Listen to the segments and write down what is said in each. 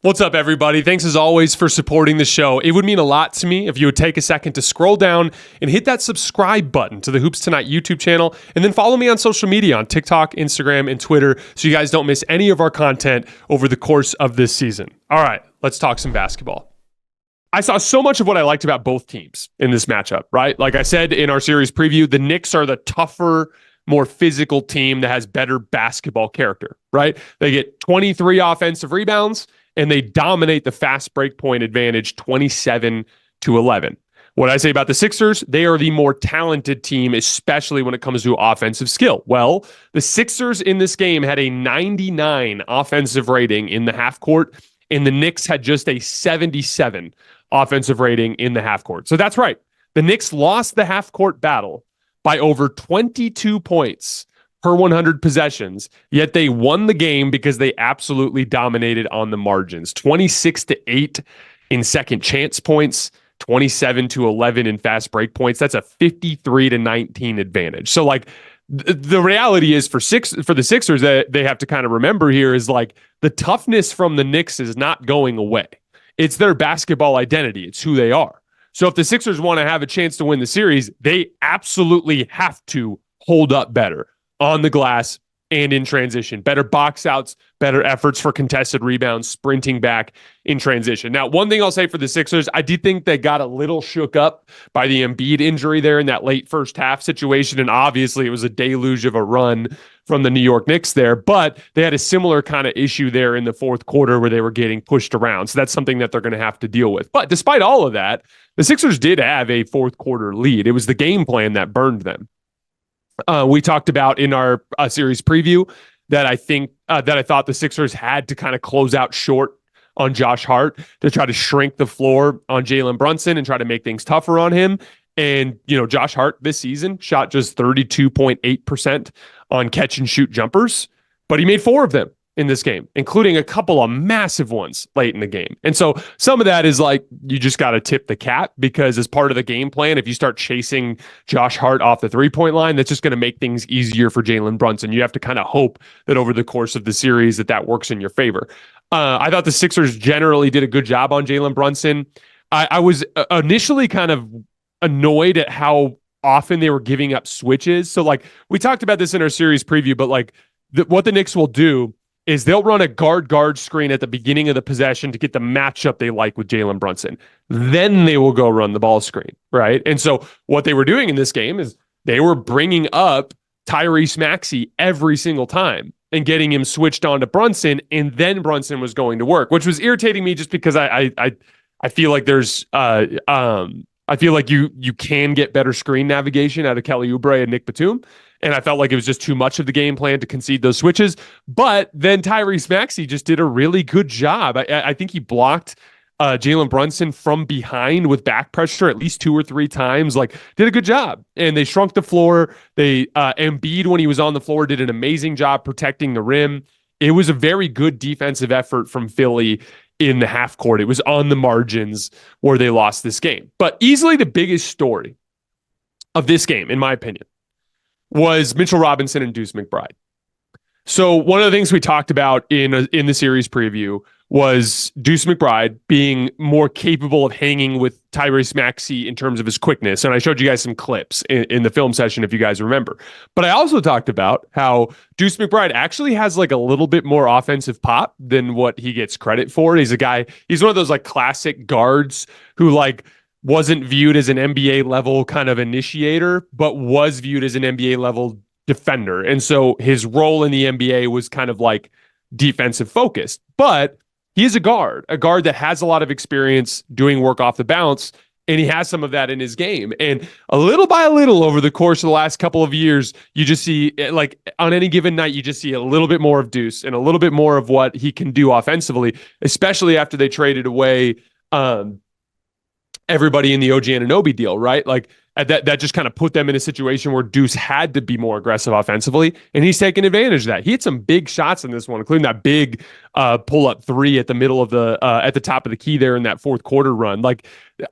What's up, everybody? Thanks as always for supporting the show. It would mean a lot to me if you would take a second to scroll down and hit that subscribe button to the Hoops Tonight YouTube channel, and then follow me on social media on TikTok, Instagram, and Twitter so you guys don't miss any of our content over the course of this season. All right, let's talk some basketball. I saw so much of what I liked about both teams in this matchup, right? Like I said in our series preview, the Knicks are the tougher, more physical team that has better basketball character, right? They get 23 offensive rebounds, and they dominate the fast break point advantage 27-11. What I say about the Sixers, they are the more talented team, especially when it comes to offensive skill. Well, the Sixers in this game had a 99 offensive rating in the half court, and the Knicks had just a 77 offensive rating in the half court. So that's right. The Knicks lost the half court battle by over 22 points per 100 possessions, yet they won the game because they absolutely dominated on the margins. 26-8 in second chance points, 27-11 in fast break points. That's a 53-19 advantage. So like the reality is for the Sixers that they have to kind of remember here is like the toughness from the Knicks is not going away. It's their basketball identity. It's who they are. So if the Sixers want to have a chance to win the series, they absolutely have to hold up better on the glass and in transition. Better box outs, better efforts for contested rebounds, sprinting back in transition. Now, one thing I'll say for the Sixers, I did think they got a little shook up by the Embiid injury there in that late first half situation, and obviously it was a deluge of a run from the New York Knicks there, but they had a similar kind of issue there in the fourth quarter where they were getting pushed around, so that's something that they're going to have to deal with. But despite all of that, the Sixers did have a fourth quarter lead. It was the game plan that burned them. We talked about in our series preview that I thought the Sixers had to kind of close out short on Josh Hart to try to shrink the floor on Jalen Brunson and try to make things tougher on him. And, Josh Hart this season shot just 32.8% on catch and shoot jumpers, but he made 4 of them in this game, including a couple of massive ones late in the game. And so some of that is like, you just got to tip the cap because as part of the game plan, if you start chasing Josh Hart off the 3-point line, that's just going to make things easier for Jalen Brunson. You have to kind of hope that over the course of the series that works in your favor. I thought the Sixers generally did a good job on Jalen Brunson. I was initially kind of annoyed at how often they were giving up switches. So like we talked about this in our series preview, but like what the Knicks will do is they'll run a guard screen at the beginning of the possession to get the matchup they like with Jalen Brunson. Then they will go run the ball screen, right? And so what they were doing in this game is they were bringing up Tyrese Maxey every single time and getting him switched on to Brunson, and then Brunson was going to work, which was irritating me just because I feel like there's I feel like you can get better screen navigation out of Kelly Oubre and Nick Batum. And I felt like it was just too much of the game plan to concede those switches. But then Tyrese Maxey just did a really good job. I think he blocked Jalen Brunson from behind with back pressure at least 2 or 3 times. Like, did a good job. And they shrunk the floor. Embiid, when he was on the floor, did an amazing job protecting the rim. It was a very good defensive effort from Philly in the half court. It was on the margins where they lost this game. But easily the biggest story of this game, in my opinion, was Mitchell Robinson and Deuce McBride. So one of the things we talked about in the series preview was Deuce McBride being more capable of hanging with Tyrese Maxey in terms of his quickness. And I showed you guys some clips in the film session, if you guys remember. But I also talked about how Deuce McBride actually has like a little bit more offensive pop than what he gets credit for. He's one of those like classic guards who like wasn't viewed as an NBA level kind of initiator, but was viewed as an NBA level defender. And so his role in the NBA was kind of like defensive focused, but he is a guard that has a lot of experience doing work off the bounce. And he has some of that in his game. And a little by a little over the course of the last couple of years, you just see like on any given night, you just see a little bit more of Deuce and a little bit more of what he can do offensively, especially after they traded away everybody in the OG Anunoby deal, right? Like that just kind of put them in a situation where Deuce had to be more aggressive offensively, and he's taking advantage of that. He had some big shots in this one, including that big pull-up 3 at the middle of at the top of the key there in that fourth quarter run.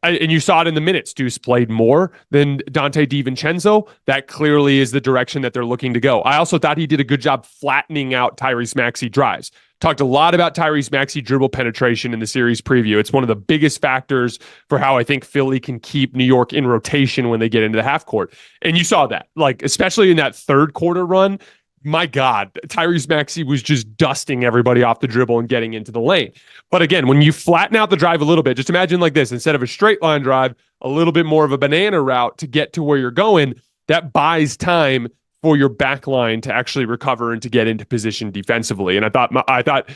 And you saw it in the minutes. Deuce played more than Dante DiVincenzo. That clearly is the direction that they're looking to go. I also thought he did a good job flattening out Tyrese Maxey drives. Talked a lot about Tyrese Maxey dribble penetration in the series preview. It's one of the biggest factors for how I think Philly can keep New York in rotation when they get into the half court. And you saw that, like, especially in that third quarter run. My God, Tyrese Maxey was just dusting everybody off the dribble and getting into the lane. But again, when you flatten out the drive a little bit, just imagine like this: instead of a straight line drive, a little bit more of a banana route to get to where you're going. That buys time for your back line to actually recover and to get into position defensively. And I thought,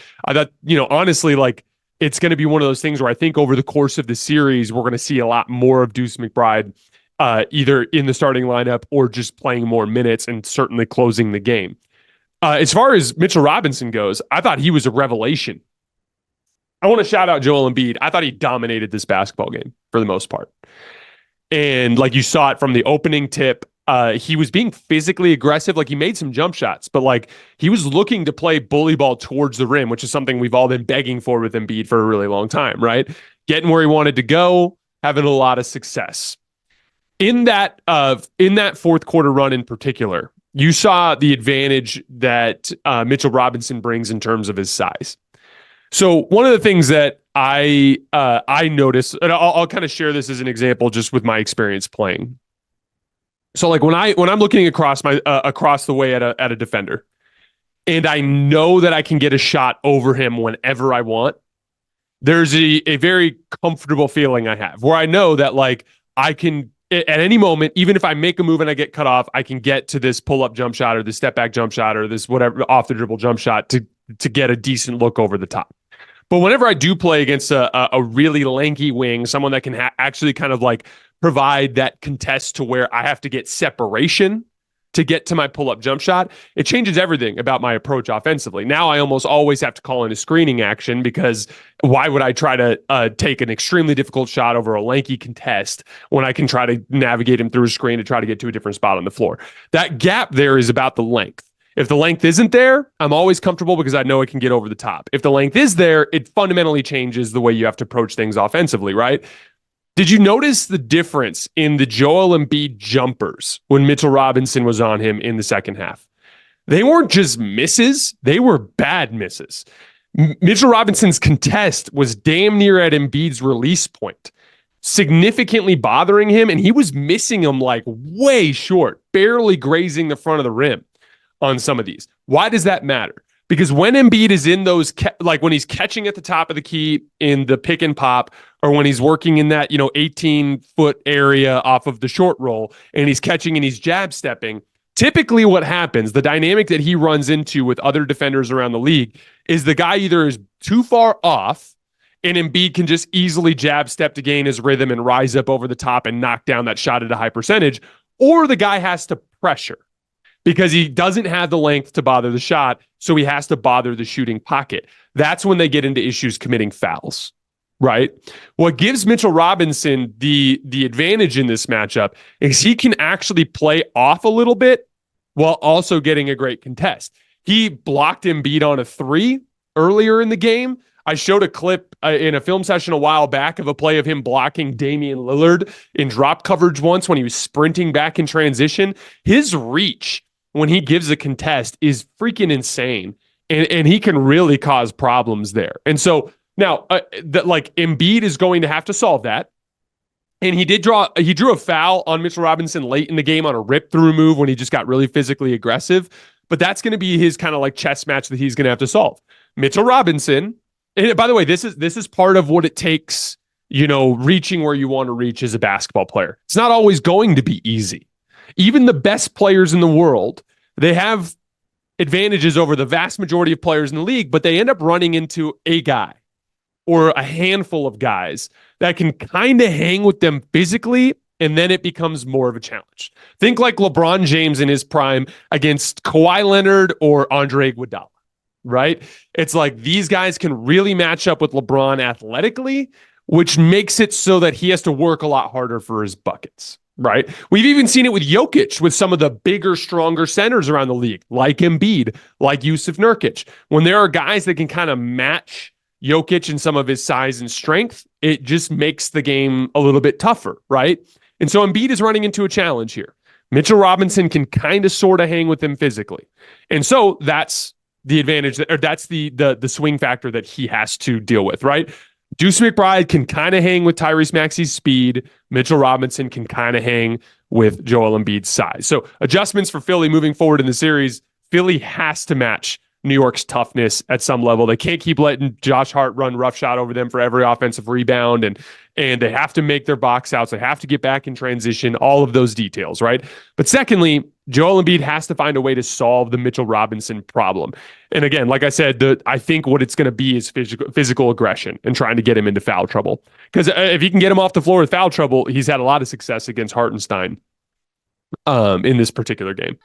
honestly, like, it's going to be one of those things where I think over the course of the series, we're going to see a lot more of Deuce McBride, either in the starting lineup or just playing more minutes and certainly closing the game. As far as Mitchell Robinson goes, I thought he was a revelation. I want to shout out Joel Embiid. I thought he dominated this basketball game for the most part. And like you saw it from the opening tip, he was being physically aggressive. Like, he made some jump shots, but like, he was looking to play bully ball towards the rim, which is something we've all been begging for with Embiid for a really long time, right? Getting where he wanted to go, having a lot of success. In that fourth quarter run in particular, you saw the advantage that Mitchell Robinson brings in terms of his size. So one of the things that I noticed, and I'll kind of share this as an example just with my experience playing. So like when I'm looking across the way at a defender, and I know that I can get a shot over him whenever I want, there's a very comfortable feeling I have where I know that like I can at any moment, even if I make a move and I get cut off, I can get to this pull-up jump shot or this step-back jump shot or this whatever off-the-dribble jump shot to get a decent look over the top. But whenever I do play against a really lanky wing, someone that can actually kind of like provide that contest to where I have to get separation to get to my pull-up jump shot, it changes everything about my approach offensively. Now I almost always have to call in a screening action, because why would I try to take an extremely difficult shot over a lanky contest when I can try to navigate him through a screen to try to get to a different spot on the floor? That gap there is about the length. If the length isn't there, I'm always comfortable because I know I can get over the top. If the length is there, it fundamentally changes the way you have to approach things offensively, right? Did you notice the difference in the Joel Embiid jumpers when Mitchell Robinson was on him in the second half? They weren't just misses, they were bad misses. Mitchell Robinson's contest was damn near at Embiid's release point, significantly bothering him, and he was missing him like way short, barely grazing the front of the rim on some of these. Why does that matter? Because when Embiid is in those, like when he's catching at the top of the key in the pick and pop, or when he's working in that, 18-foot area off of the short roll, and he's catching and he's jab stepping, typically what happens, the dynamic that he runs into with other defenders around the league, is the guy either is too far off, and Embiid can just easily jab step to gain his rhythm and rise up over the top and knock down that shot at a high percentage, or the guy has to pressure, because he doesn't have the length to bother the shot, so he has to bother the shooting pocket. That's when they get into issues committing fouls, right? What gives Mitchell Robinson the advantage in this matchup is he can actually play off a little bit while also getting a great contest. He blocked Embiid on a three earlier in the game. I showed a clip in a film session a while back of a play of him blocking Damian Lillard in drop coverage once when he was sprinting back in transition. His reach when he gives a contest is freaking insane, and he can really cause problems there. And so now, Embiid is going to have to solve that. And he drew a foul on Mitchell Robinson late in the game on a rip through move when he just got really physically aggressive. But that's going to be his kind of like chess match that he's going to have to solve. Mitchell Robinson, and by the way, this is part of what it takes, reaching where you want to reach as a basketball player. It's not always going to be easy. Even the best players in the world, they have advantages over the vast majority of players in the league, but they end up running into a guy or a handful of guys that can kind of hang with them physically, and then it becomes more of a challenge. Think like LeBron James in his prime against Kawhi Leonard or Andre Iguodala, right? It's like these guys can really match up with LeBron athletically, which makes it so that he has to work a lot harder for his buckets. Right. We've even seen it with Jokic, with some of the bigger, stronger centers around the league, like Embiid, like Jusuf Nurkic. When there are guys that can kind of match Jokic in some of his size and strength, it just makes the game a little bit tougher, right? And so Embiid is running into a challenge here. Mitchell Robinson can kind of sort of hang with him physically. And so that's the advantage or that's the swing factor that he has to deal with, right? Deuce McBride can kind of hang with Tyrese Maxey's speed. Mitchell Robinson can kind of hang with Joel Embiid's size. So adjustments for Philly moving forward in the series. Philly has to match New York's toughness at some level. They can't keep letting Josh Hart run roughshod over them for every offensive rebound, and they have to make their box outs. They have to get back in transition, all of those details, right? But secondly, Joel Embiid has to find a way to solve the Mitchell Robinson problem. And again, like I said, I think what it's going to be is physical aggression and trying to get him into foul trouble. Because if he can get him off the floor with foul trouble, he's had a lot of success against Hartenstein in this particular game.